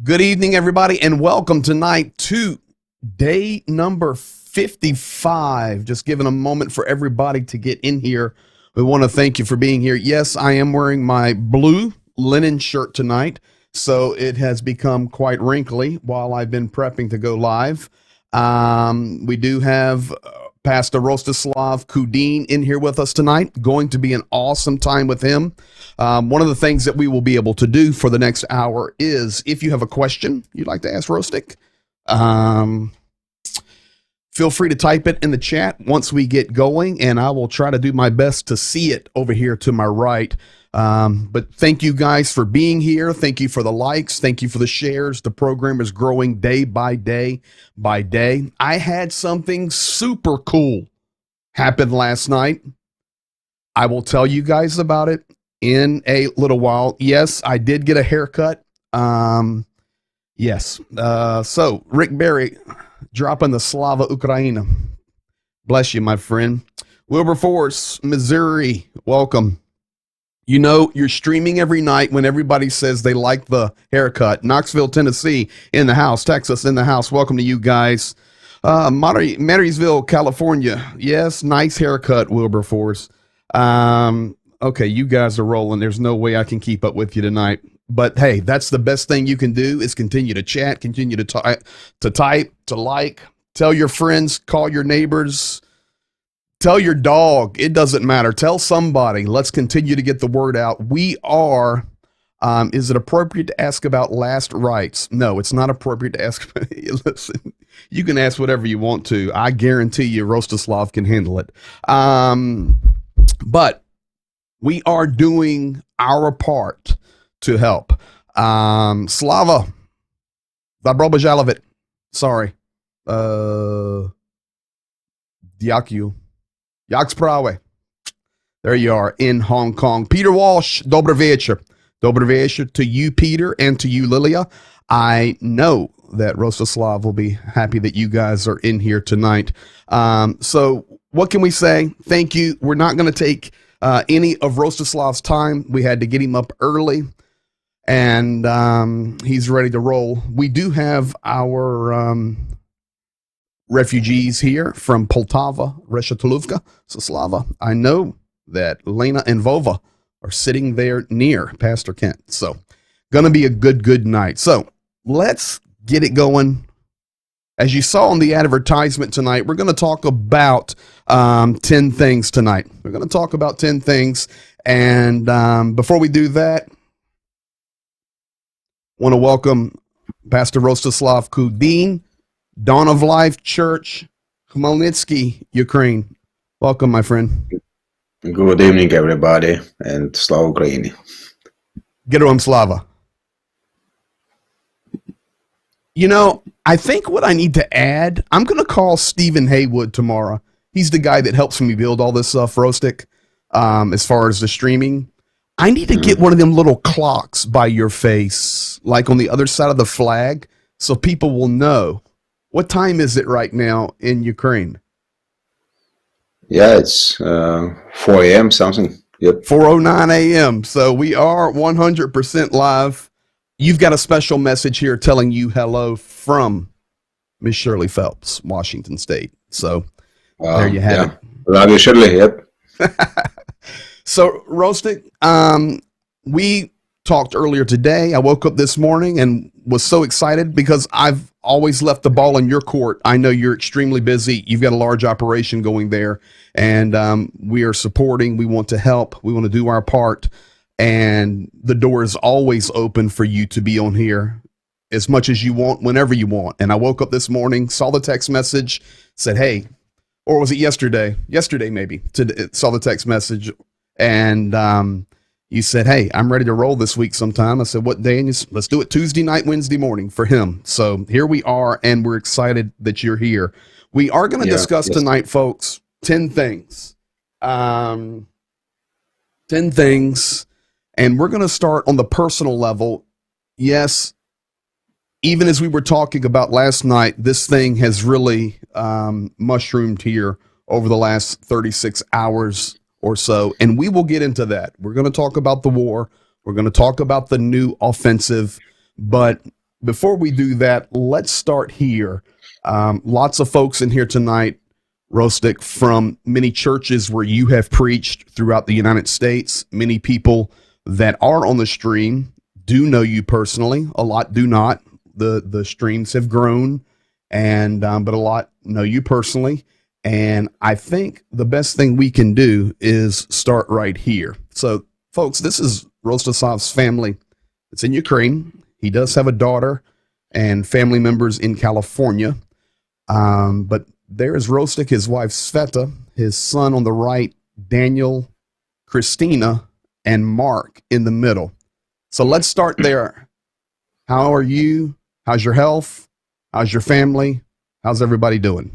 Good evening, everybody, and welcome tonight to day number 55. Just giving a moment for everybody to get in here. We want to thank you for being here. Yes, I am wearing my blue linen shirt tonight, so it has become quite wrinkly while I've been prepping to go live. We do have Pastor Rostyslav Kudin in here with us tonight. Going to be an awesome time with him. One of the things that we will be able to do for the next hour is, if you have a question you'd like to ask Rostik, feel free to type it in the chat once we get going, and I will try to do my best to see it over here to my right. But thank you guys for being here. Thank you for the likes. Thank you for the shares. The program is growing day by day by day. I had something super cool happen last night. I will tell you guys about it in a little while. Yes, I did get a haircut. Yes. So Rick Berry dropping the Slava Ukraina. Bless you, my friend. Wilberforce, Missouri, welcome. You know, you're streaming every night when everybody says they like the haircut. Knoxville, Tennessee, in the house. Texas, in the house. Welcome to you guys. Marysville, California. Yes, nice haircut, Wilberforce. Okay, you guys are rolling. There's no way I can keep up with you tonight. But hey, that's the best thing you can do is continue to chat, continue to type, to like, tell your friends, call your neighbors, tell your dog. It doesn't matter. Tell somebody. Let's continue to get the word out. We are, is it appropriate to ask about last rites? No, it's not appropriate to ask. Listen, you can ask whatever you want to. I guarantee you Rostislav can handle it. But we are doing our part to help. Slava Dobrobajalovic. Sorry. Diakiu. Yaksprawe. There you are in Hong Kong. Peter Walsh, Dobry wieczór. Dobry wieczór to you, Peter, and to you, Lilia. I know that Rostislav will be happy that you guys are in here tonight. So what can we say? Thank you. We're not going to take any of Rostislav's time. We had to get him up early, and he's ready to roll. We do have our refugees here from Poltava, Reshetulivka. So Slava, I know that Lena and Vova are sitting there near Pastor Kent. So gonna be a good night. So let's get it going. As you saw on the advertisement tonight, we're going to talk about 10 things tonight. We're going to talk about 10 things. And before we do that, want to welcome Pastor Rostislav Kudin, Dawn of Life Church, Khmelnytsky, Ukraine. Welcome, my friend. Good evening, everybody, and Slava Ukraini. Geruam Slava. You know, I think what I need to add, I'm going to call Stephen Haywood tomorrow. He's the guy that helps me build all this stuff, Rostik, as far as the streaming. I need to get one of them little clocks by your face, like on the other side of the flag, so people will know. What time is it right now in Ukraine? Yeah, it's 4 a.m. something. Yep. 4:09 a.m. So we are 100% live. You've got a special message here telling you hello from Miss Shirley Phelps, Washington State. So there you have it. Love you, Shirley. Yep. So, Rostik, we talked earlier today. I woke up this morning and was so excited because I've always left the ball in your court. I know you're extremely busy. You've got a large operation going there, and we are supporting. We want to help. We want to do our part. And the door is always open for you to be on here as much as you want, whenever you want. And I woke up this morning, saw the text message, said, hey, or was it yesterday? Yesterday, maybe, saw the text message. And you said, hey, I'm ready to roll this week sometime. I said, what day? And let's do it Tuesday night, Wednesday morning for him. So here we are, and we're excited that you're here. We are going to discuss tonight, folks, 10 things. 10 things. And we're going to start on the personal level. Yes, even as we were talking about last night, this thing has really mushroomed here over the last 36 hours or so. And we will get into that. We're going to talk about the war. We're going to talk about the new offensive. But before we do that, let's start here. Lots of folks in here tonight, Rostik, from many churches where you have preached throughout the United States. Many people that are on the stream do know you personally. A lot do not. The streams have grown, and but a lot know you personally. And I think the best thing we can do is start right here. So, folks, this is Rostislav's family. It's in Ukraine. He does have a daughter and family members in California. But there is Rostik, his wife Sveta, his son on the right, Daniel, Christina, and Mark in the middle. So let's start there. How are you? How's your health? How's your family? How's everybody doing?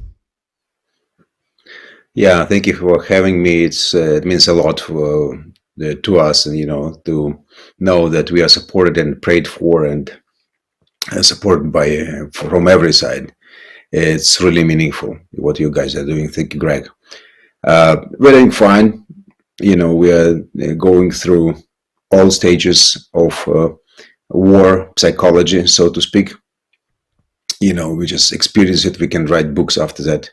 Yeah, thank you for having me. It means a lot to us, and to know that we are supported and prayed for and supported by from every side. It's really meaningful what you guys are doing. Thank you, Greg. We're doing fine. We are going through all stages of war psychology, so to speak. We just experience it. We can write books after that.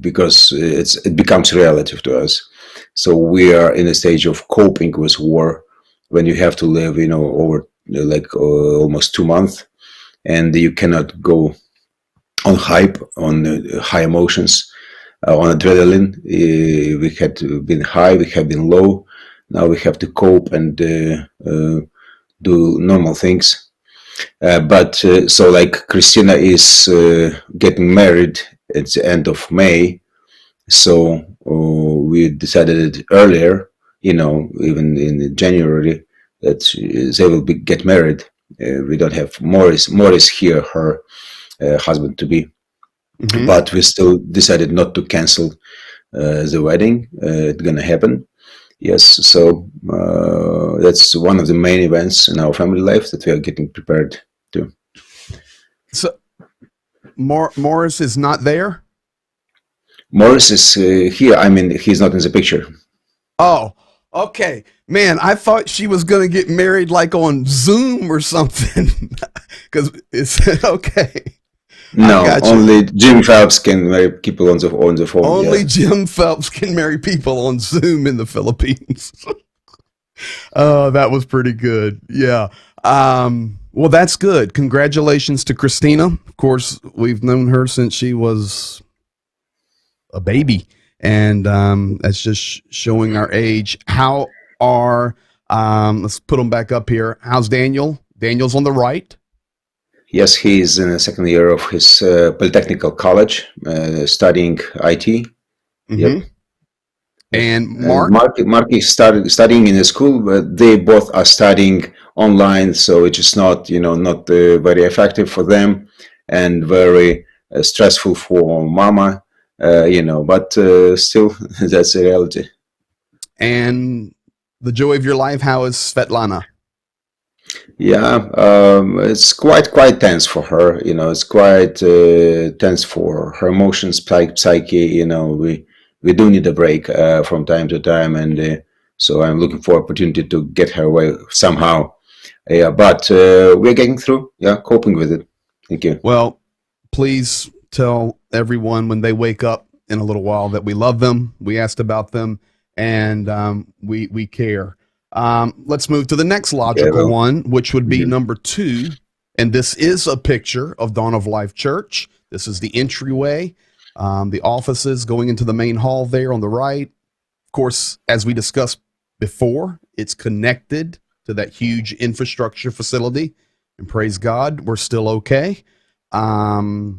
Because it becomes relative to us. So we are in a stage of coping with war when you have to live, over almost 2 months, and you cannot go on hype, on high emotions, on adrenaline. We had been high, we have been low. Now we have to cope and do normal things. So like Christina is getting married at the end of May, so we decided earlier, even in January, that they will get married. We don't have Morris here, her husband to be, but we still decided not to cancel the wedding. It's gonna happen. Yes, so that's one of the main events in our family life that we are getting prepared to. So Morris is not there? Morris is here. I mean, he's not in the picture. Oh, okay. Man, I thought she was going to get married like on Zoom or something. Because it's okay. No, only Jim Phelps can marry people on the phone. Only Jim Phelps can marry people on Zoom in the Philippines. Oh, that was pretty good. Yeah. Well, that's good. Congratulations to Christina. Of course, we've known her since she was a baby, and that's just showing our age. How are, let's put them back up here. How's Daniel? Daniel's on the right. Yes, he's in the second year of his Polytechnical College, studying IT. Yep. And Mark? Mark is studying in the school, but they both are studying online, so it is not, not very effective for them and very stressful for mama, but still, that's a reality. And the joy of your life, how is Svetlana? Yeah, it's quite tense for her. It's quite tense for her emotions, psyche. We do need a break from time to time, and so I'm looking for opportunity to get her away somehow. Yeah, but we're getting through. Yeah, coping with it. Thank you. Well, please tell everyone when they wake up in a little while that we love them. We asked about them, and we care. Let's move to the next logical one, which would be number 2. And this is a picture of Dawn of Life Church. This is the entryway, the offices going into the main hall there on the right. Of course, as we discussed before, it's connected to that huge infrastructure facility. And praise God, we're still okay. How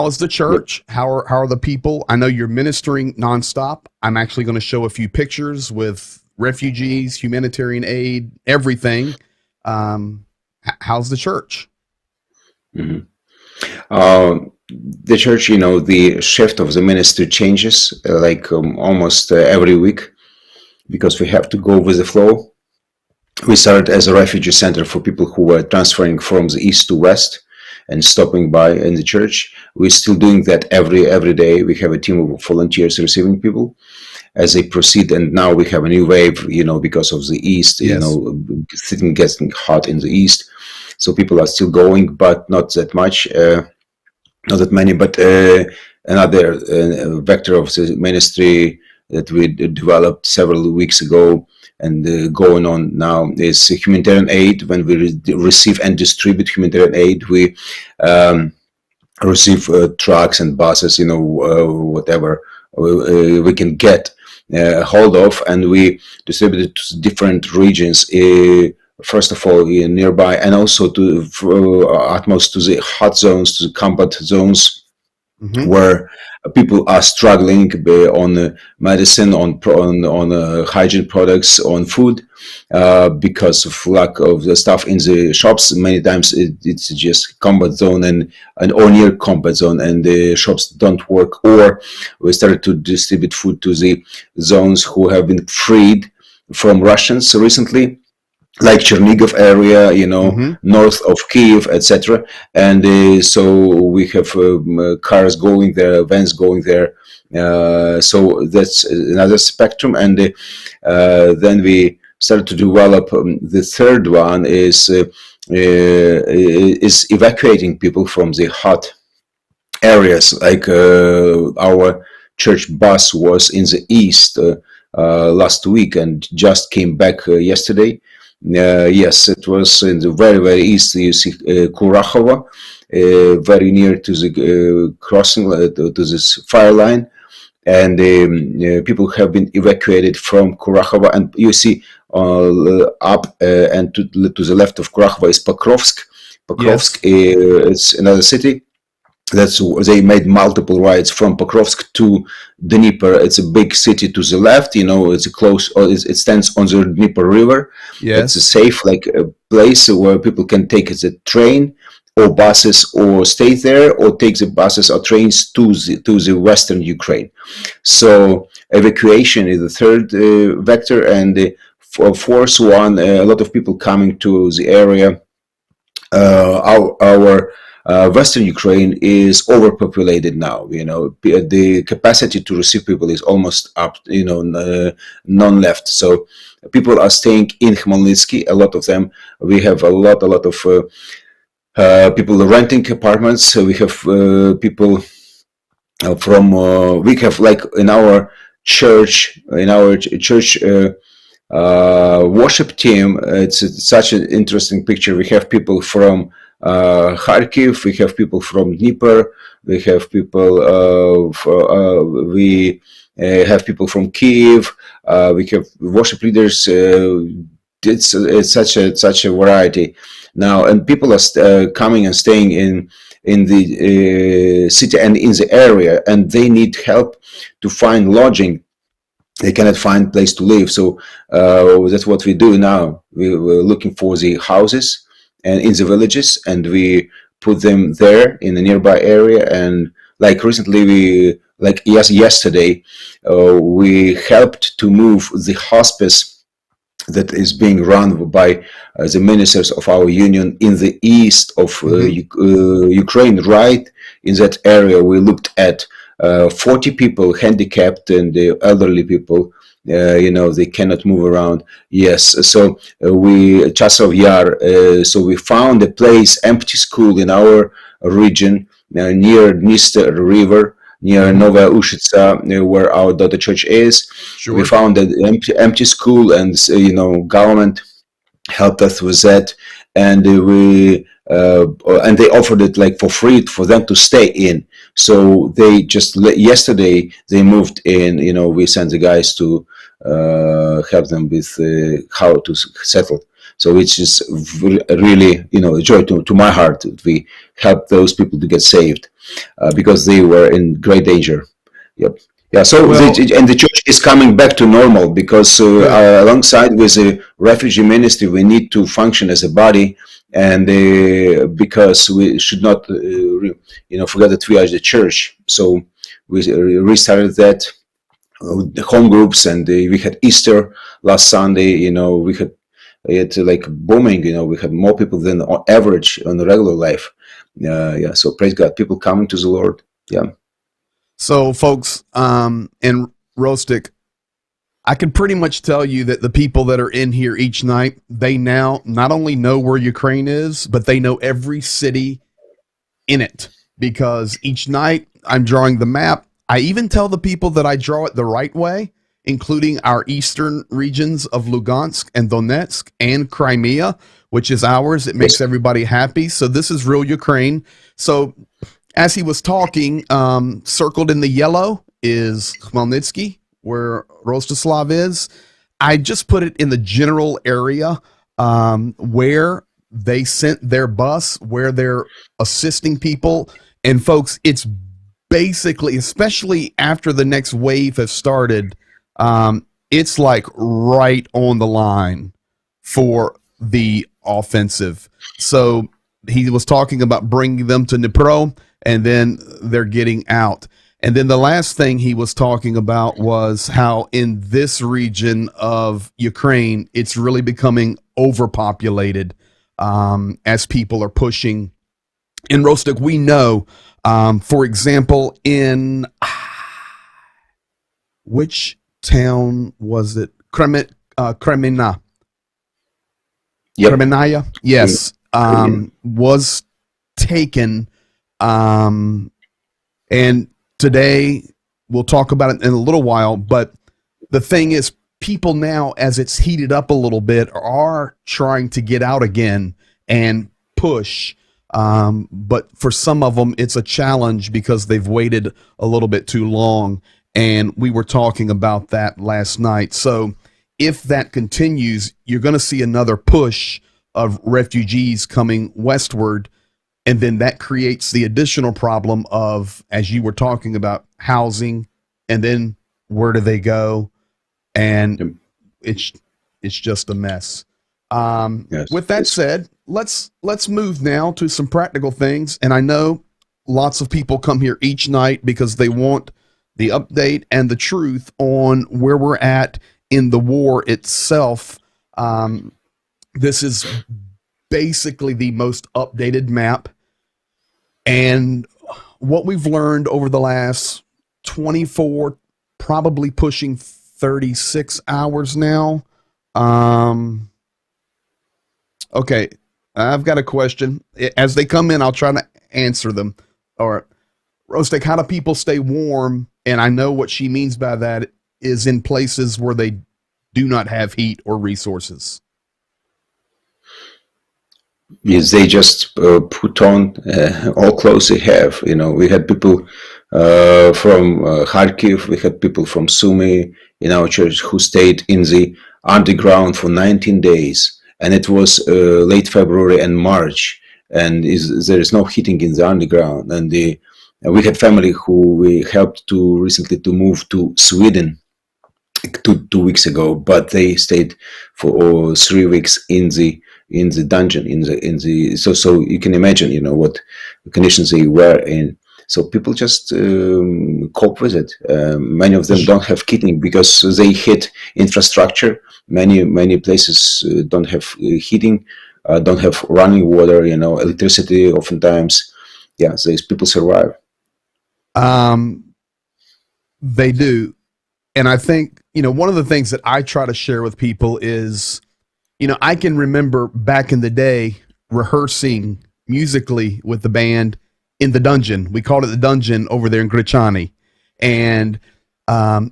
is the church? How are the people? I know you're ministering nonstop. I'm actually going to show a few pictures with refugees, humanitarian aid, everything. How's the church? The church, the shift of the ministry changes almost every week because we have to go with the flow. We started as a refugee center for people who were transferring from the east to west, and stopping by in the church. We're still doing that every day. We have a team of volunteers receiving people as they proceed, and now we have a new wave, because of the east. Yes. Sitting getting hot in the east, so people are still going, but not that much, not that many. But another vector of the ministry that we developed several weeks ago and going on now is humanitarian aid. When we receive and distribute humanitarian aid, we receive trucks and buses, whatever we can get hold of, and we distribute it to different regions. First of all, nearby, and also to utmost to the hot zones, to the combat zones, where people are struggling on medicine, on hygiene products, on food, because of lack of the stuff in the shops. Many times it's just combat zone and or near combat zone, and the shops don't work. Or we started to distribute food to the zones who have been freed from Russians recently, like Chernigov area, north of Kiev, etc. And so we have cars going there, vans going there. So that's another spectrum. And then we started to develop the third one is evacuating people from the hot areas. Like our church bus was in the east last week and just came back yesterday. Yes, it was in the very, very east. You see Kurakhova, very near to the crossing, to this fire line. And people have been evacuated from Kurakhova. And you see up and to the left of Kurakhova is Pokrovsk. Pokrovsk is another city. They made multiple rides from Pokrovsk to Dnieper. It's a big city to the left. It's close. It stands on the Dnieper River. Yes. It's a safe, place where people can take the train or buses, or stay there, or take the buses or trains to the western Ukraine. So evacuation is the third vector, and the fourth one, a lot of people coming to the area. Our Western Ukraine is overpopulated now. The capacity to receive people is almost up. None left. So people are staying in Khmelnytsky. A lot of them. We have a lot of people renting apartments. We have people from. We have, like, in our church. Worship team. It's such an interesting picture. We have people from Kharkiv, we have people from Dnieper, we have people have people from Kiev, we have worship leaders. It's such a variety now, and people are coming and staying in the city and in the area, and they need help to find lodging. They cannot find place to live, so that's what we do now. We're looking for the houses and in the villages, and we put them there in the nearby area. And like recently, yesterday, we helped to move the hospice that is being run by the ministers of our union in the east of Ukraine. Right in that area, we looked at 40 people, handicapped and elderly people. They cannot move around. Yes, so we Chasov Yar. So we found a place, empty school in our region near Dniester River, near Novaya Ushitsa, where our daughter church is. Sure. We found an empty school, and government helped us with that, and and they offered it like for free for them to stay in. So they just yesterday they moved in. We sent the guys to help them with how to settle. So it's just really a joy to my heart that we help those people to get saved because they were in great danger. Yep. Yeah, so and the church is coming back to normal because alongside with the refugee ministry, we need to function as a body, and because we should not, forget that we are the church. So we restarted that, the home groups, and we had Easter last Sunday. We had like booming. We had more people than on average on the regular life. Yeah, so praise God, people coming to the Lord. Yeah. So, folks, in Rostic, I can pretty much tell you that the people that are in here each night, they now not only know where Ukraine is, but they know every city in it, because each night I'm drawing the map. I even tell the people that I draw it the right way, including our eastern regions of Lugansk and Donetsk and Crimea, which is ours. It makes Yes. everybody happy. So this is real Ukraine. So as he was talking, circled in the yellow is Khmelnytsky, where Rostislav is. I just put it in the general area where they sent their bus, where they're assisting people. And folks, it's basically, especially after the next wave has started, it's like right on the line for the offensive. So he was talking about bringing them to Dnipro, and then they're getting out. And then the last thing he was talking about was how in this region of Ukraine, it's really becoming overpopulated as people are pushing. In Rostok, we know, for example, in which town was it? Kremina. Yep. Kremenaya, yes, was taken. And today, we'll talk about it in a little while, but the thing is, people now, as it's heated up a little bit, are trying to get out again and push. But for some of them, it's a challenge because they've waited a little bit too long. And we were talking about that last night. So if that continues, you're going to see another push of refugees coming westward. And then that creates the additional problem of, as you were talking about, housing, and then where do they go? And it's just a mess. Yes. With that said, let's move now to some practical things. And I know lots of people come here each night because they want the update and the truth on where we're at in the war itself. This is basically the most updated map. And what we've learned over the last 24, probably pushing 36 hours now. Okay, I've got a question. As they come in, I'll try to answer them. All right. Rostek, how do people stay warm? And I know what she means by that is in places where they do not have heat or resources. Yes, they just put on all clothes they have. You know, we had people from Kharkiv, we had people from Sumy in our church who stayed in the underground for 19 days. And it was late February and March, and there is no heating in the underground. And we had family who we helped to recently to move to Sweden 2 weeks ago, but they stayed for 3 weeks in the dungeon so you can imagine, you know, what conditions they were in. So people just cope with it. Many of them don't have heating because they hit infrastructure. Many places don't have heating, don't have running water, you know, electricity oftentimes. Yeah, these people survive. They do. And I think, you know, one of the things that I try to share with people is, you know, I can remember back in the day rehearsing musically with the band in the dungeon. We called it the dungeon over there in Grichani. And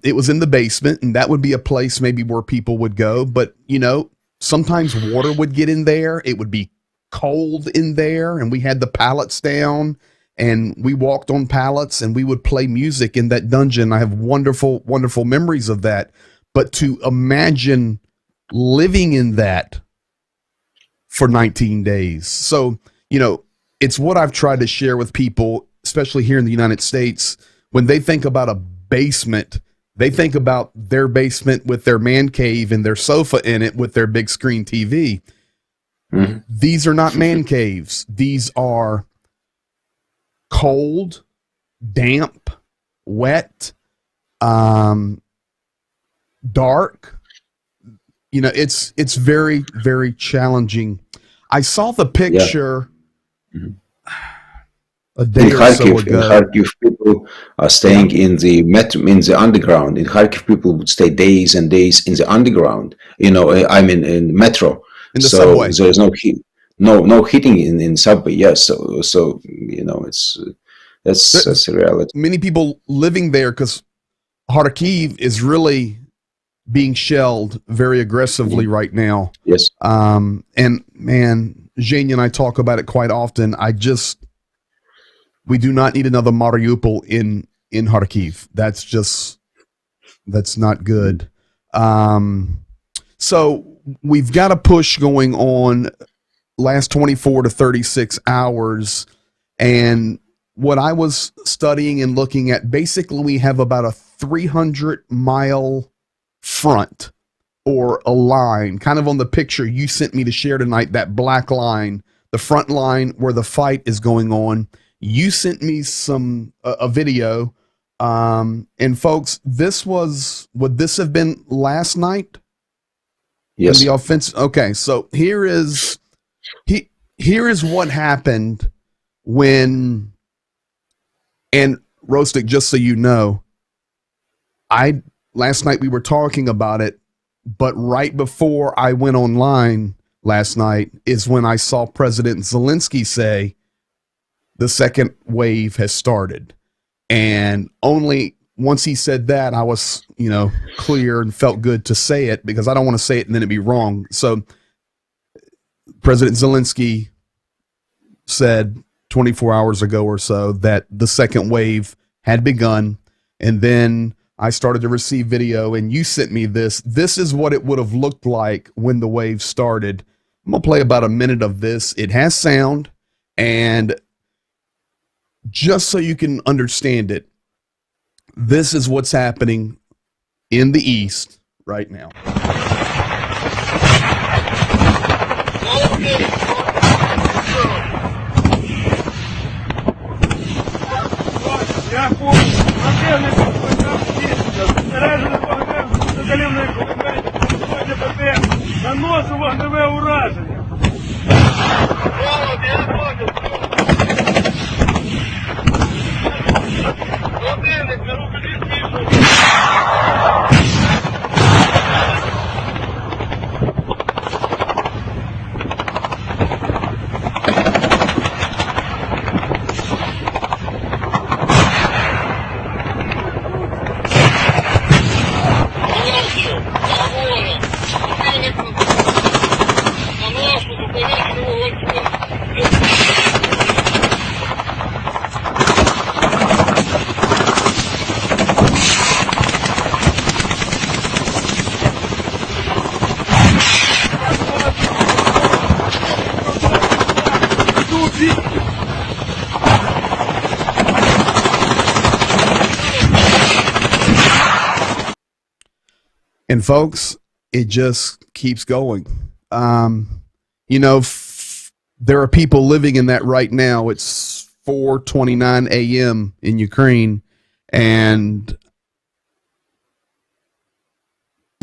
it was in the basement, and that would be a place maybe where people would go. But, you know, sometimes water would get in there. It would be cold in there, and we had the pallets down, and we walked on pallets, and we would play music in that dungeon. I have wonderful, wonderful memories of that. But to imagine living in that for 19 days. So, you know, it's what I've tried to share with people, especially here in the United States. When they think about a basement, they think about their basement with their man cave and their sofa in it with their big screen TV. Mm-hmm. These are not man caves. These are cold, damp, wet, dark. You know, it's very, very challenging. I saw the picture. Yeah. Mm-hmm. a day or so In ago. Kharkiv, people are staying in the in the underground. In Kharkiv, people would stay days and days in the underground. I mean, in metro. In the So subway. there's no heat, no heating in subway. Yes, so it's that's a reality. Many people living there, because Kharkiv is really being shelled very aggressively right now. Yes. And man, Zhenya and I talk about it quite often. We do not need another Mariupol in Kharkiv. That's not good. So we've got a push going on last 24 to 36 hours. And what I was studying and looking at, basically we have about a 300-mile front, or a line, kind of on the picture you sent me to share tonight, that black line, the front line where the fight is going on. You sent me a video, and folks, would this have been last night? Yes. In the offense. Okay, so here is what happened when. And Rostik, just so you know, last night we were talking about it, but right before I went online last night is when I saw President Zelensky say the second wave has started. And only once he said that, I was, clear and felt good to say it, because I don't want to say it and then it'd be wrong. So President Zelensky said 24 hours ago or so that the second wave had begun. And then I started to receive video, and you sent me this. This is what it would have looked like when the wave started. I'm going to play about a minute of this. It has sound, and just so you can understand it, this is what's happening in the East right now. Наношу вогневе ураження. Противник на рубежі. And folks, it just keeps going. There are people living in that right now. It's 4:29 a.m. in Ukraine, and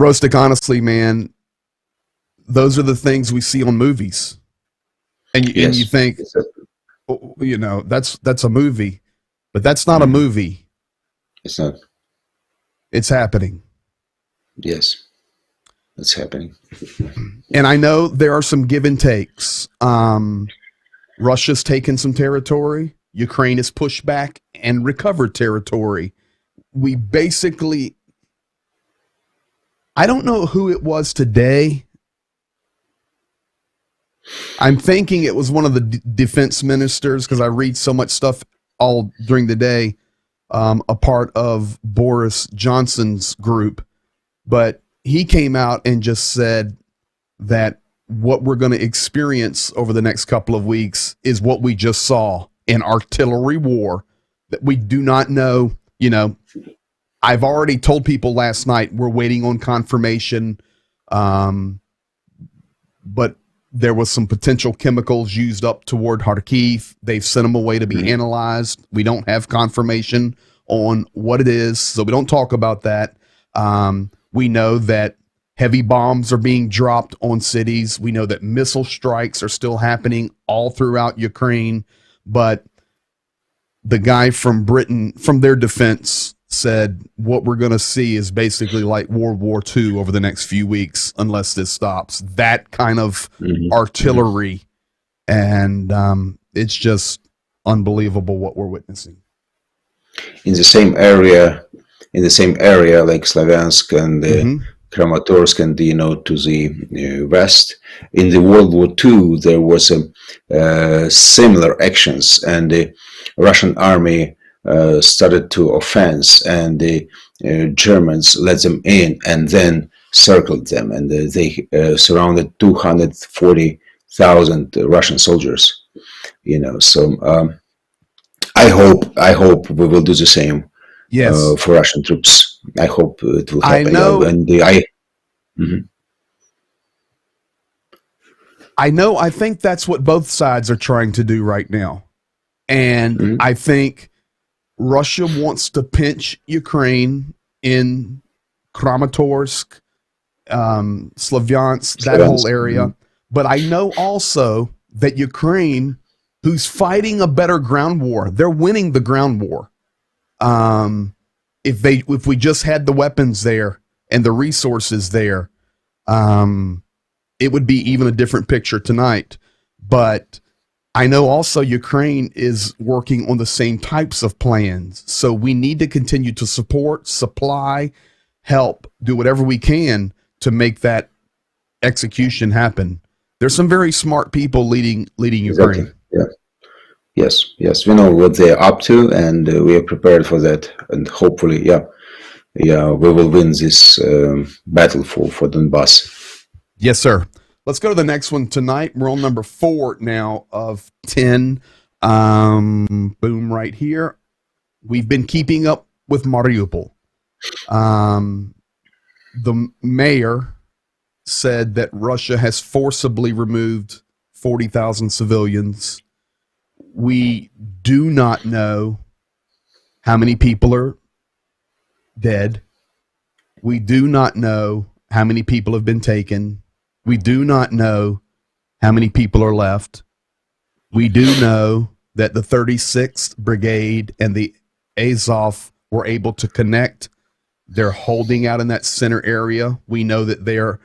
Rostik, honestly, man, those are the things we see on movies, and you think, that's a movie, but that's not a movie. It's not. It's happening. Yes, it's happening. And I know there are some give and takes. Russia's taken some territory. Ukraine has pushed back and recovered territory. We basically, I don't know who it was today. I'm thinking it was one of the defense ministers, because I read so much stuff all during the day, a part of Boris Johnson's group. But he came out and just said that what we're going to experience over the next couple of weeks is what we just saw, an artillery war that we do not know. I've already told people last night we're waiting on confirmation, but there was some potential chemicals used up toward Kharkiv. They've sent them away to be analyzed. We don't have confirmation on what it is, so we don't talk about that. We know that heavy bombs are being dropped on cities. We know that missile strikes are still happening all throughout Ukraine. But the guy from Britain, from their defense, said what we're going to see is basically like World War II over the next few weeks, unless this stops. That kind of artillery, and it's just unbelievable what we're witnessing. In the same area, like Slaviansk and Kramatorsk, and to the west. In the World War II, there was similar actions, and the Russian army started to offense, and the Germans let them in and then circled them, and they surrounded 240,000 Russian soldiers. So I hope we will do the same. Yes, for Russian troops. I hope it will happen. I know. I think that's what both sides are trying to do right now, and I think Russia wants to pinch Ukraine in Kramatorsk, Slavyansk, that whole area. But I know also that Ukraine, who's fighting a better ground war, they're winning the ground war. If we just had the weapons there and the resources there, it would be even a different picture tonight. But I know also Ukraine is working on the same types of plans. So we need to continue to support, supply, help, do whatever we can to make that execution happen. There's some very smart people leading Ukraine. Yeah. Yes, we know what they're up to, and we are prepared for that. And hopefully, we will win this battle for Donbass. Yes, sir. Let's go to the next one tonight. We're on number 4 now of 10. Boom, right here. We've been keeping up with Mariupol. The mayor said that Russia has forcibly removed 40,000 civilians. We do not know how many people are dead. We do not know how many people have been taken. We do not know how many people are left. We do know that the 36th Brigade and the Azov were able to connect. They're holding out in that center area. We know that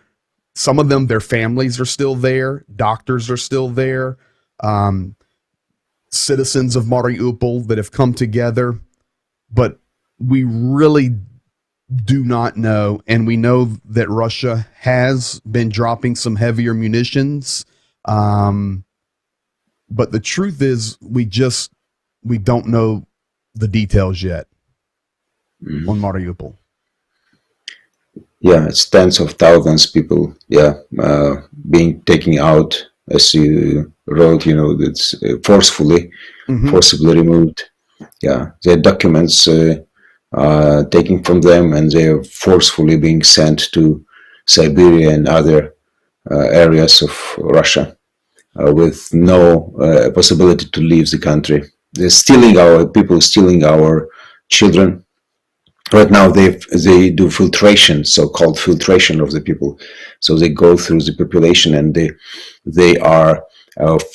some of them, their families are still there. Doctors are still there. Citizens of Mariupol that have come together, but we really do not know. And we know that Russia has been dropping some heavier munitions. But the truth is we don't know the details yet on Mariupol. Yeah, it's tens of thousands of people, being taken out, as you wrote, that's forcibly removed. Yeah, their documents taken from them, and they're forcefully being sent to Siberia and other areas of Russia with no possibility to leave the country. They're stealing our children. Right now, they do filtration, so-called filtration of the people. So they go through the population, and they are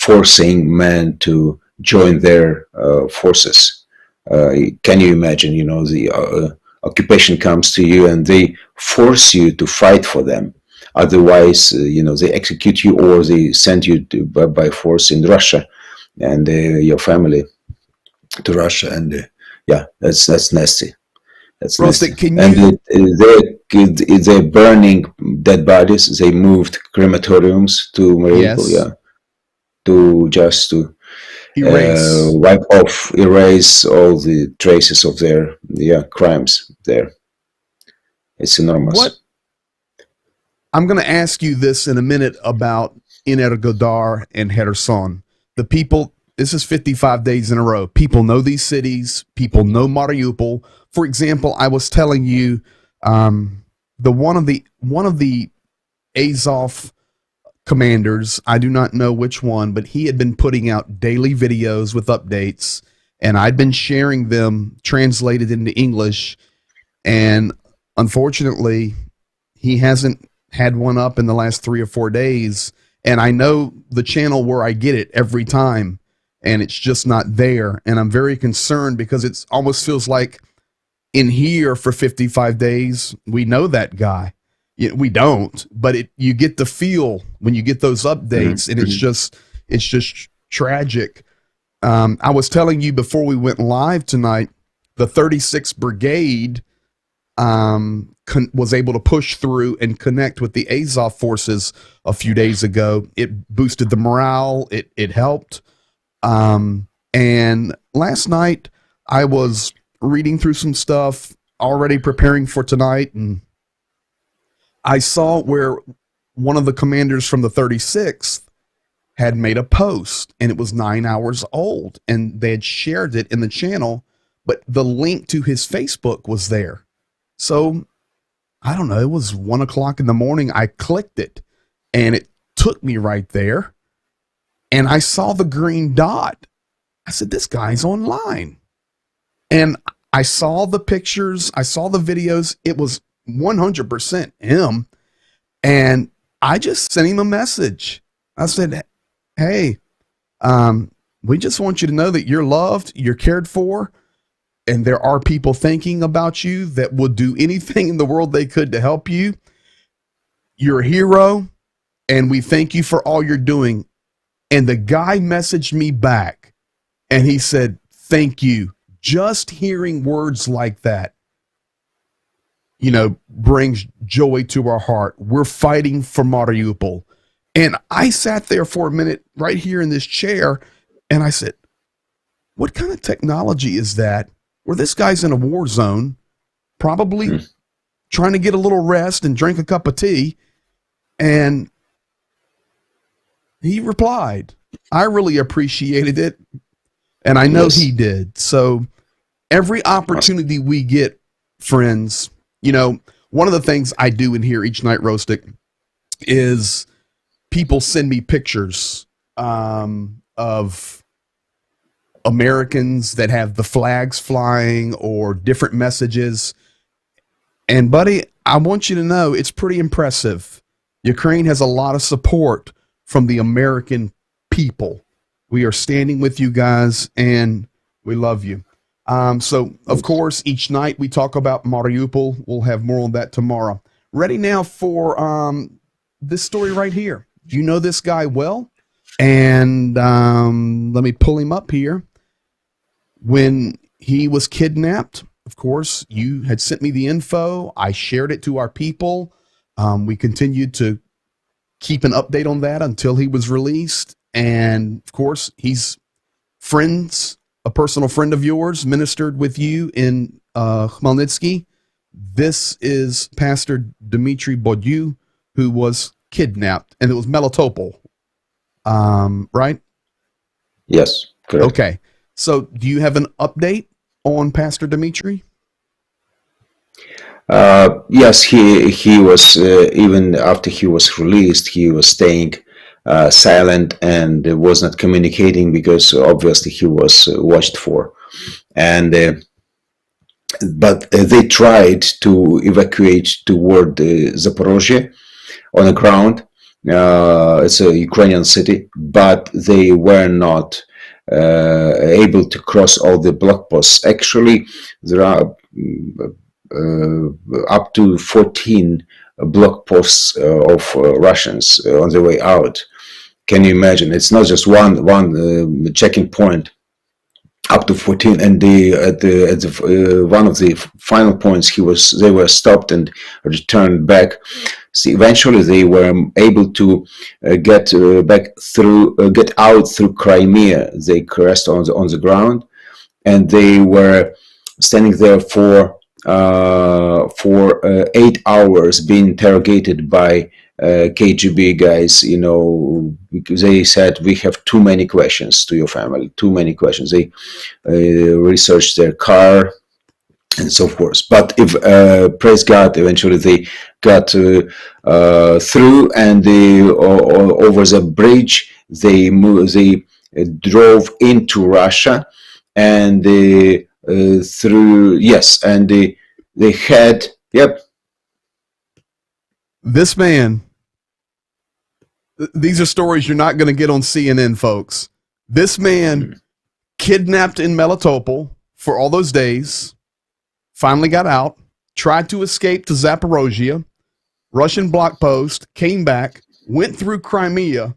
forcing men to join their forces. Can you imagine? The occupation comes to you, and they force you to fight for them. Otherwise, they execute you, or they send you by force in Russia, and your family to Russia. And that's nasty. That's Rustic, nasty. They're burning dead bodies. They moved crematoriums to Mariupol, to erase all the traces of their crimes there. It's enormous. I'm going to ask you this in a minute about Energodar and Kherson. The people, this is 55 days in a row. People know these cities. People know Mariupol. For example, I was telling you, one of the Azov commanders, I do not know which one, but he had been putting out daily videos with updates, and I'd been sharing them translated into English, and unfortunately, he hasn't had one up in the last 3 or 4 days, and I know the channel where I get it every time, and it's just not there. And I'm very concerned because it almost feels like in here for 55 days, we know that guy. We don't, but you get the feel when you get those updates, and it's just tragic. I was telling you before we went live tonight, the 36th Brigade was able to push through and connect with the Azov forces a few days ago. It boosted the morale. It helped. And last night I was reading through some stuff, already preparing for tonight, and I saw where one of the commanders from the 36th had made a post, and it was 9 hours old, and they had shared it in the channel, but the link to his Facebook was there. So I don't know, it was 1 o'clock in the morning. I clicked it and it took me right there, and I saw the green dot. I said, this guy's online. And I saw the pictures, I saw the videos. It was 100% him. And I just sent him a message. I said, hey, we just want you to know that you're loved, you're cared for, and there are people thinking about you that would do anything in the world they could to help you. You're a hero, and we thank you for all you're doing. And the guy messaged me back, and he said, thank you. Just hearing words like that, brings joy to our heart. We're fighting for Mariupol. And I sat there for a minute right here in this chair, and I said, what kind of technology is that? Where this guy's in a war zone, probably trying to get a little rest and drink a cup of tea. And he replied. I really appreciated it, and I know he did. So every opportunity we get, friends, one of the things I do in here each night, Roastic, is people send me pictures of Americans that have the flags flying or different messages. And buddy, I want you to know it's pretty impressive. Ukraine has a lot of support from the American people. We are standing with you guys, and we love you. So, of course, each night we talk about Mariupol. We'll have more on that tomorrow. Ready now for this story right here. Do you know this guy well? And let me pull him up here. When he was kidnapped, of course, you had sent me the info. I shared it to our people. We continued to keep an update on that until he was released. And, of course, he's a personal friend of yours, ministered with you in Khmelnytsky. This is Pastor Dmitry Bodiu, who was kidnapped, and it was Melitopol, right? Yes, correct. Okay. So do you have an update on Pastor Dmitry? Yes, he was, even after he was released, he was staying silent and was not communicating because obviously he was watched for. And but they tried to evacuate toward Zaporozhye on the ground. It's a Ukrainian city, but they were not able to cross all the block posts. Actually, there are up to 14 block posts of Russians on the way out. Can you imagine? It's not just one checking point. Up to 14, and at one of the final points, they were stopped and returned back. See, eventually they were able to get out through Crimea. They crashed on the ground, and they were standing there for 8 hours, being interrogated by KGB guys, because they said, we have too many questions to your family, too many questions. They researched their car and so forth. But if praise God, eventually they got through, and over the bridge they drove into Russia, and they had This man, these are stories you're not going to get on CNN, folks. This man kidnapped in Melitopol for all those days, finally got out, tried to escape to Zaporozhye, Russian block post, came back, went through Crimea,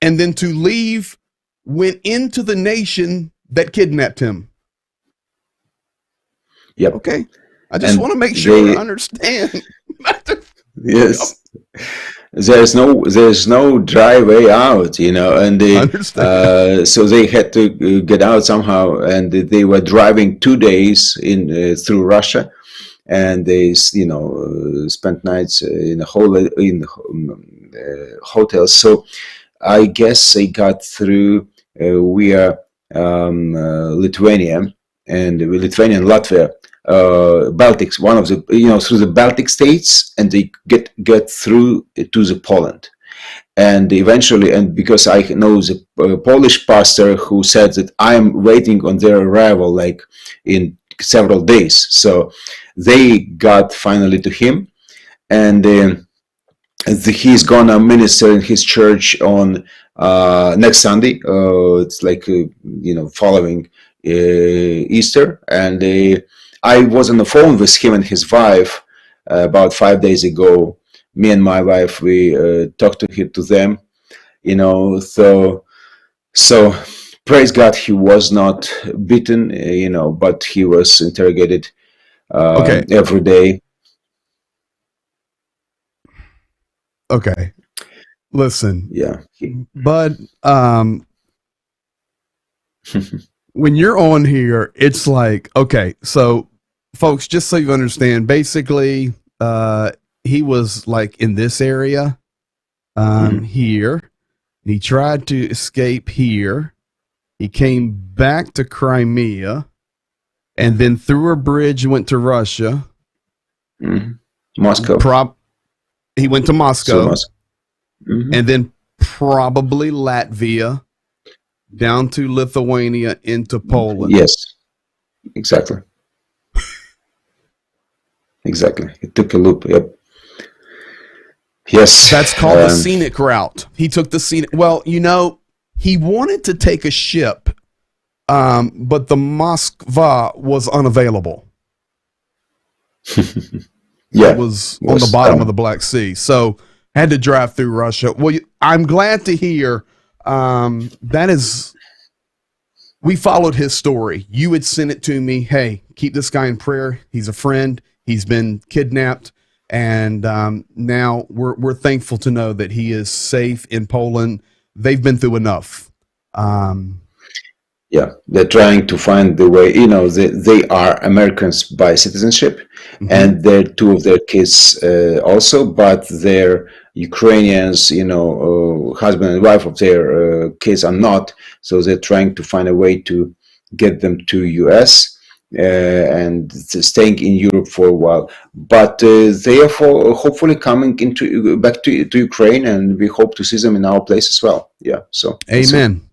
and then to leave, went into the nation that kidnapped him. Yep. Okay. I just want to make sure I understand. Yes. There's no dry way out, and so they had to get out somehow, and they were driving 2 days through Russia, and they spent nights in hotels. So I guess they got through via Lithuania and Latvia. Baltics, one of the through the Baltic states, and they get through to the Poland, and eventually, and because I know the Polish pastor who said that I am waiting on their arrival like in several days, so they got finally to him, and he's gonna minister in his church on next Sunday. It's like following Easter, and I was on the phone with him and his wife about 5 days ago. Me and my wife, we talked to them, so praise God, he was not beaten, but he was interrogated every day. Okay. Listen. Yeah. But when you're on here, it's like, okay, so folks, just so you understand, basically, he was like in this area, here. He tried to escape here. He came back to Crimea, and then through a bridge went to Russia. Moscow. He went to Moscow, and then probably Latvia, down to Lithuania, into Poland. Yes, exactly. Exactly. It took a loop. Yep. Yes. That's called the scenic route. He took the scenic. Well, he wanted to take a ship, but the Moskva was unavailable. Yeah. It was on the bottom of the Black Sea. So had to drive through Russia. Well, I'm glad to hear we followed his story. You had sent it to me. Hey, keep this guy in prayer. He's a friend. He's been kidnapped, and now we're thankful to know that he is safe in Poland. They've been through enough. Yeah, they're trying to find the way. They are Americans by citizenship, and they're two of their kids also, but they're Ukrainians. Husband and wife of their kids are not. So they're trying to find a way to get them to U.S. And staying in Europe for a while, but they are hopefully coming back to Ukraine, and we hope to see them in our place as well. Yeah. So amen.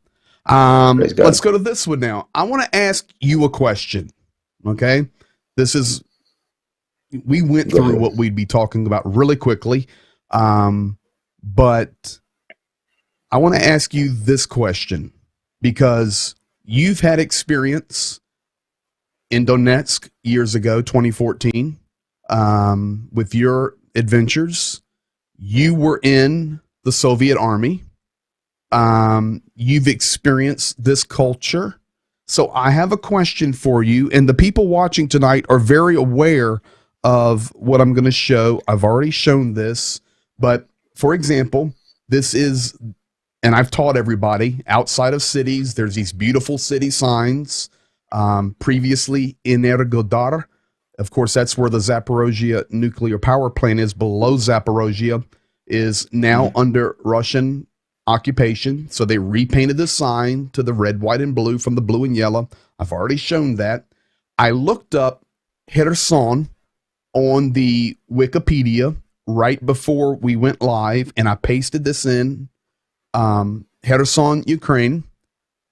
Let's go to this one now. I want to ask you a question. Okay, we went through what we'd be talking about really quickly, but I want to ask you this question because you've had experience in Donetsk years ago, 2014, with your adventures. You were in the Soviet Army. You've experienced this culture. So I have a question for you, and the people watching tonight are very aware of what I'm going to show. I've already shown this, but for example, this is, and I've taught everybody, outside of cities, there's these beautiful city signs. Previously Energodar, of course, that's where the Zaporozhye nuclear power plant is. Below Zaporozhye is now under Russian occupation. So they repainted the sign to the red, white, and blue from the blue and yellow. I've already shown that. I looked up Kherson on the Wikipedia right before we went live, and I pasted this in. Kherson, Ukraine,